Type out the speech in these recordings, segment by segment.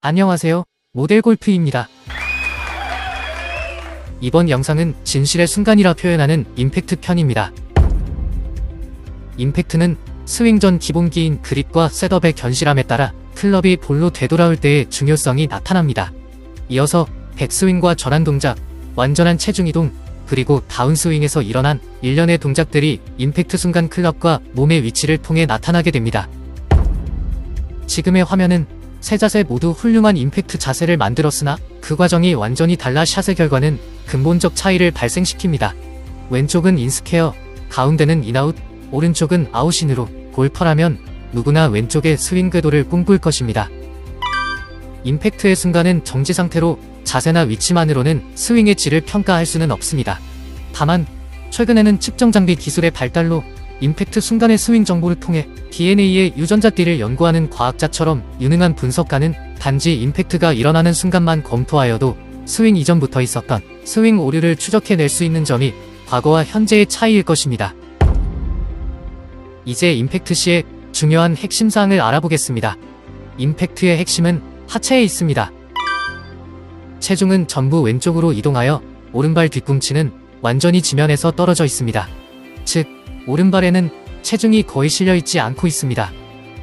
안녕하세요, 모델 골프입니다. 이번 영상은 진실의 순간이라 표현하는 임팩트 편입니다. 임팩트는 스윙 전 기본기인 그립과 셋업의 견실함에 따라 클럽이 볼로 되돌아올 때의 중요성이 나타납니다. 이어서 백스윙과 전환 동작, 완전한 체중 이동, 그리고 다운스윙에서 일어난 일련의 동작들이 임팩트 순간 클럽과 몸의 위치를 통해 나타나게 됩니다. 지금의 화면은 세 자세 모두 훌륭한 임팩트 자세를 만들었으나 그 과정이 완전히 달라 샷의 결과는 근본적 차이를 발생시킵니다. 왼쪽은 인스퀘어, 가운데는 인아웃, 오른쪽은 아웃인으로 골퍼라면 누구나 왼쪽의 스윙 궤도를 꿈꿀 것입니다. 임팩트의 순간은 정지 상태로 자세나 위치만으로는 스윙의 질을 평가할 수는 없습니다. 다만 최근에는 측정 장비 기술의 발달로 임팩트 순간의 스윙 정보를 통해 DNA의 유전자띠를 연구하는 과학자처럼 유능한 분석가는 단지 임팩트가 일어나는 순간만 검토하여도 스윙 이전부터 있었던 스윙 오류를 추적해낼 수 있는 점이 과거와 현재의 차이일 것입니다. 이제 임팩트 시의 중요한 핵심 사항을 알아보겠습니다. 임팩트의 핵심은 하체에 있습니다. 체중은 전부 왼쪽으로 이동하여 오른발 뒤꿈치는 완전히 지면에서 떨어져 있습니다. 즉, 오른발에는 체중이 거의 실려있지 않고 있습니다.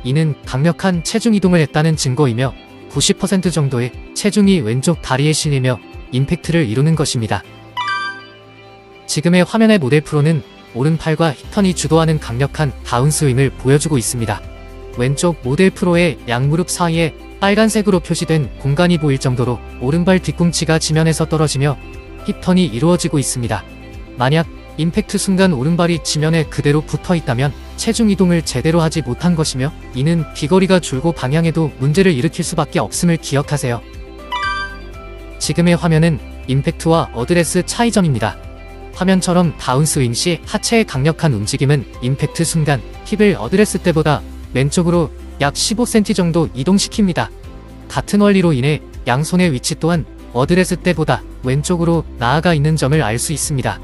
이는 강력한 체중 이동을 했다는 증거이며 90% 정도의 체중이 왼쪽 다리에 실리며 임팩트를 이루는 것입니다. 지금의 화면의 모델 프로는 오른팔과 힙턴이 주도하는 강력한 다운스윙을 보여주고 있습니다. 왼쪽 모델 프로의 양무릎 사이에 빨간색으로 표시된 공간이 보일 정도로 오른발 뒤꿈치가 지면에서 떨어지며 힙턴이 이루어지고 있습니다. 만약 임팩트 순간 오른발이 지면에 그대로 붙어 있다면 체중 이동을 제대로 하지 못한 것이며 이는 비거리가 줄고 방향에도 문제를 일으킬 수밖에 없음을 기억하세요. 지금의 화면은 임팩트와 어드레스 차이점입니다. 화면처럼 다운스윙 시 하체의 강력한 움직임은 임팩트 순간 힙을 어드레스 때보다 왼쪽으로 약 15cm 정도 이동시킵니다. 같은 원리로 인해 양손의 위치 또한 어드레스 때보다 왼쪽으로 나아가 있는 점을 알 수 있습니다.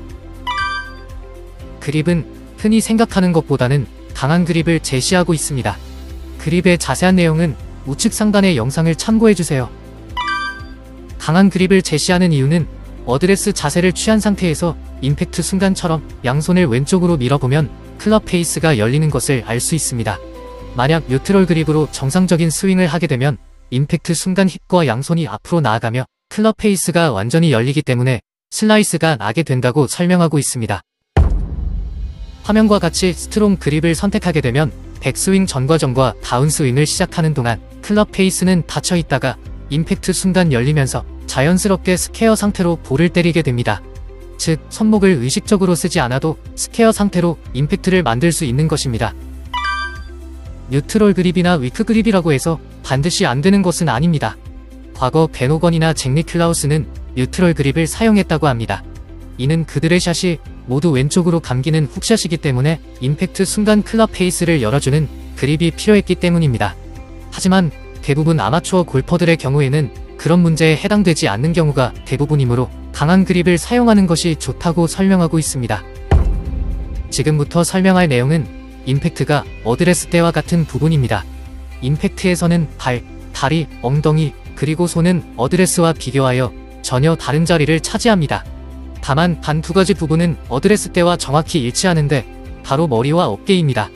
그립은 흔히 생각하는 것보다는 강한 그립을 제시하고 있습니다. 그립의 자세한 내용은 우측 상단의 영상을 참고해주세요. 강한 그립을 제시하는 이유는 어드레스 자세를 취한 상태에서 임팩트 순간처럼 양손을 왼쪽으로 밀어보면 클럽 페이스가 열리는 것을 알 수 있습니다. 만약 뉴트럴 그립으로 정상적인 스윙을 하게 되면 임팩트 순간 힙과 양손이 앞으로 나아가며 클럽 페이스가 완전히 열리기 때문에 슬라이스가 나게 된다고 설명하고 있습니다. 화면과 같이 스트롱 그립을 선택하게 되면 백스윙 전 과정과 다운스윙을 시작하는 동안 클럽 페이스는 닫혀 있다가 임팩트 순간 열리면서 자연스럽게 스퀘어 상태로 볼을 때리게 됩니다. 즉, 손목을 의식적으로 쓰지 않아도 스퀘어 상태로 임팩트를 만들 수 있는 것입니다. 뉴트럴 그립이나 위크 그립이라고 해서 반드시 안 되는 것은 아닙니다. 과거 벤 호건이나 잭 니클라우스는 뉴트럴 그립을 사용했다고 합니다. 이는 그들의 샷이 모두 왼쪽으로 감기는 훅샷이기 때문에 임팩트 순간 클럽 페이스를 열어주는 그립이 필요했기 때문입니다. 하지만 대부분 아마추어 골퍼들의 경우에는 그런 문제에 해당되지 않는 경우가 대부분이므로 강한 그립을 사용하는 것이 좋다고 설명하고 있습니다. 지금부터 설명할 내용은 임팩트가 어드레스 때와 같은 부분입니다. 임팩트에서는 발, 다리, 엉덩이, 그리고 손은 어드레스와 비교하여 전혀 다른 자리를 차지합니다. 다만 단 두 가지 부분은 어드레스 때와 정확히 일치하는데 바로 머리와 어깨입니다.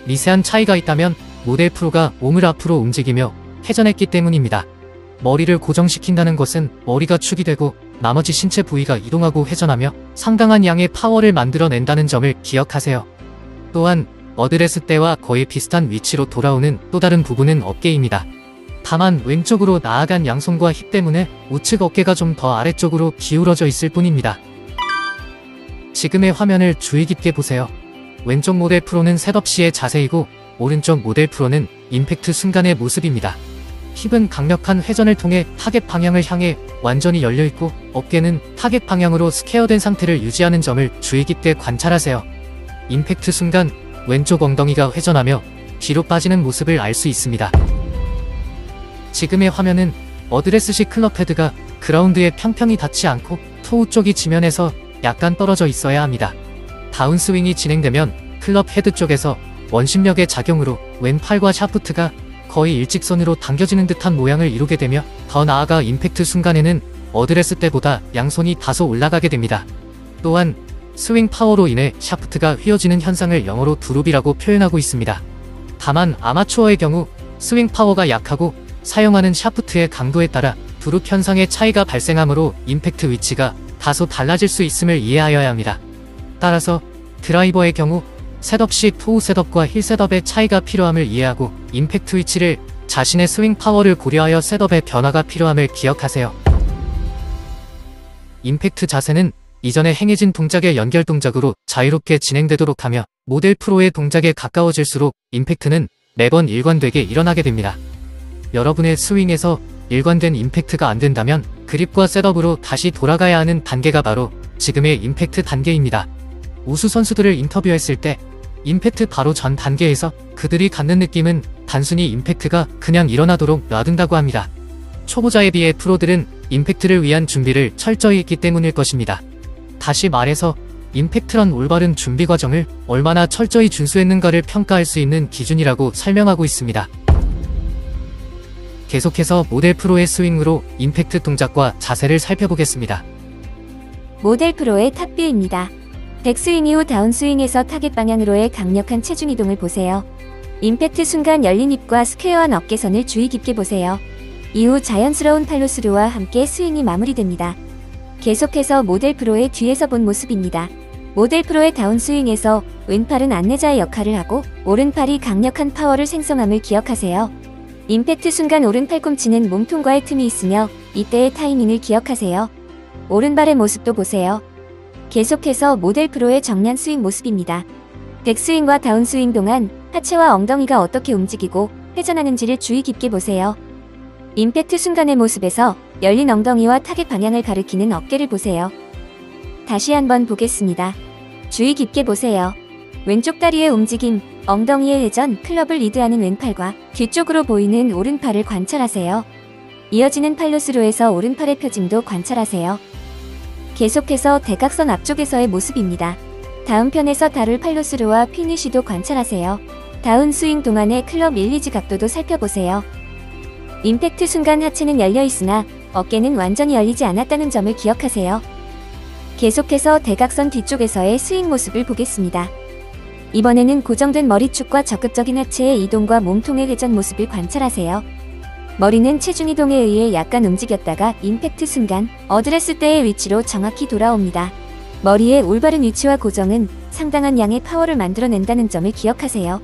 미세한 차이가 있다면 모델 프로가 몸을 앞으로 움직이며 회전했기 때문입니다. 머리를 고정시킨다는 것은 머리가 축이 되고 나머지 신체 부위가 이동하고 회전하며 상당한 양의 파워를 만들어낸다는 점을 기억하세요. 또한 어드레스 때와 거의 비슷한 위치로 돌아오는 또 다른 부분은 어깨입니다. 다만 왼쪽으로 나아간 양손과 힙 때문에 우측 어깨가 좀 더 아래쪽으로 기울어져 있을 뿐입니다. 지금의 화면을 주의 깊게 보세요. 왼쪽 모델 프로는 셋업 시의 자세이고 오른쪽 모델 프로는 임팩트 순간의 모습입니다. 힙은 강력한 회전을 통해 타겟 방향을 향해 완전히 열려있고 어깨는 타겟 방향으로 스퀘어된 상태를 유지하는 점을 주의 깊게 관찰하세요. 임팩트 순간 왼쪽 엉덩이가 회전하며 뒤로 빠지는 모습을 알 수 있습니다. 지금의 화면은 어드레스식 클럽 헤드가 그라운드에 평평히 닿지 않고 토우 쪽이 지면에서 약간 떨어져 있어야 합니다. 다운스윙이 진행되면 클럽 헤드 쪽에서 원심력의 작용으로 왼팔과 샤프트가 거의 일직선으로 당겨지는 듯한 모양을 이루게 되며 더 나아가 임팩트 순간에는 어드레스 때보다 양손이 다소 올라가게 됩니다. 또한 스윙 파워로 인해 샤프트가 휘어지는 현상을 영어로 드롭이라고 표현하고 있습니다. 다만 아마추어의 경우 스윙 파워가 약하고 사용하는 샤프트의 강도에 따라 드롭 현상의 차이가 발생하므로 임팩트 위치가 다소 달라질 수 있음을 이해하여야 합니다. 따라서 드라이버의 경우 셋업 시 토우 셋업과 힐 셋업의 차이가 필요함을 이해하고 임팩트 위치를 자신의 스윙 파워를 고려하여 셋업의 변화가 필요함을 기억하세요. 임팩트 자세는 이전에 행해진 동작의 연결 동작으로 자유롭게 진행되도록 하며 모델 프로의 동작에 가까워질수록 임팩트는 매번 일관되게 일어나게 됩니다. 여러분의 스윙에서 일관된 임팩트가 안 된다면 그립과 셋업으로 다시 돌아가야 하는 단계가 바로 지금의 임팩트 단계입니다. 우수 선수들을 인터뷰했을 때 임팩트 바로 전 단계에서 그들이 갖는 느낌은 단순히 임팩트가 그냥 일어나도록 놔둔다고 합니다. 초보자에 비해 프로들은 임팩트를 위한 준비를 철저히 했기 때문일 것입니다. 다시 말해서 임팩트란 올바른 준비 과정을 얼마나 철저히 준수했는가를 평가할 수 있는 기준이라고 설명하고 있습니다. 계속해서 모델 프로의 스윙으로 임팩트 동작과 자세를 살펴보겠습니다. 모델 프로의 탑뷰입니다. 백스윙 이후 다운스윙에서 타겟 방향으로의 강력한 체중 이동을 보세요. 임팩트 순간 열린 힙과 스퀘어한 어깨선을 주의 깊게 보세요. 이후 자연스러운 팔로스루와 함께 스윙이 마무리됩니다. 계속해서 모델 프로의 뒤에서 본 모습입니다. 모델 프로의 다운스윙에서 왼팔은 안내자의 역할을 하고 오른팔이 강력한 파워를 생성함을 기억하세요. 임팩트 순간 오른 팔꿈치는 몸통과의 틈이 있으며 이때의 타이밍을 기억하세요. 오른발의 모습도 보세요. 계속해서 모델 프로의 정면 스윙 모습입니다. 백스윙과 다운스윙 동안 하체와 엉덩이가 어떻게 움직이고 회전하는지를 주의 깊게 보세요. 임팩트 순간의 모습에서 열린 엉덩이와 타겟 방향을 가리키는 어깨를 보세요. 다시 한번 보겠습니다. 주의 깊게 보세요. 왼쪽 다리의 움직임, 엉덩이의 회전, 클럽을 리드하는 왼팔과 뒤쪽으로 보이는 오른팔을 관찰하세요. 이어지는 팔로스루에서 오른팔의 펴짐도 관찰하세요. 계속해서 대각선 앞쪽에서의 모습입니다. 다음 편에서 다룰 팔로스루와 피니쉬도 관찰하세요. 다운 스윙 동안의 클럽 릴리즈 각도도 살펴보세요. 임팩트 순간 하체는 열려 있으나 어깨는 완전히 열리지 않았다는 점을 기억하세요. 계속해서 대각선 뒤쪽에서의 스윙 모습을 보겠습니다. 이번에는 고정된 머리축과 적극적인 하체의 이동과 몸통의 회전 모습을 관찰하세요. 머리는 체중 이동에 의해 약간 움직였다가 임팩트 순간 어드레스 때의 위치로 정확히 돌아옵니다. 머리의 올바른 위치와 고정은 상당한 양의 파워를 만들어낸다는 점을 기억하세요.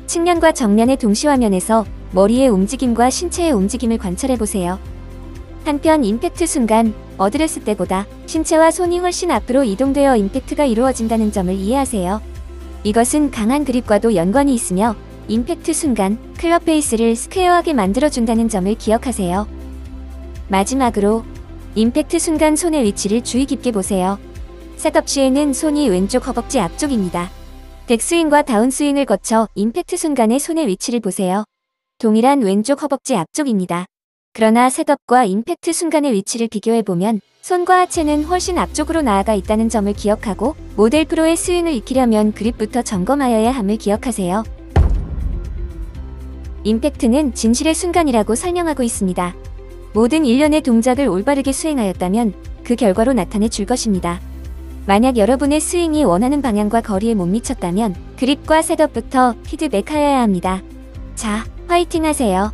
측면과 정면의 동시화면에서 머리의 움직임과 신체의 움직임을 관찰해보세요. 한편 임팩트 순간 어드레스 때보다 신체와 손이 훨씬 앞으로 이동되어 임팩트가 이루어진다는 점을 이해하세요. 이것은 강한 그립과도 연관이 있으며 임팩트 순간 클럽 페이스를 스퀘어하게 만들어준다는 점을 기억하세요. 마지막으로 임팩트 순간 손의 위치를 주의 깊게 보세요. 셋업 시에는 손이 왼쪽 허벅지 앞쪽입니다. 백스윙과 다운스윙을 거쳐 임팩트 순간의 손의 위치를 보세요. 동일한 왼쪽 허벅지 앞쪽입니다. 그러나 셋업과 임팩트 순간의 위치를 비교해보면 손과 하체는 훨씬 앞쪽으로 나아가 있다는 점을 기억하고 모델 프로의 스윙을 익히려면 그립부터 점검하여야 함을 기억하세요. 임팩트는 진실의 순간이라고 설명하고 있습니다. 모든 일련의 동작을 올바르게 수행하였다면 그 결과로 나타내 줄 것입니다. 만약 여러분의 스윙이 원하는 방향과 거리에 못 미쳤다면 그립과 셋업부터 피드백하여야 합니다. 자, 화이팅 하세요.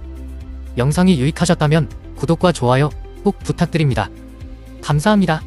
영상이 유익하셨다면 구독과 좋아요 꼭 부탁드립니다. 감사합니다.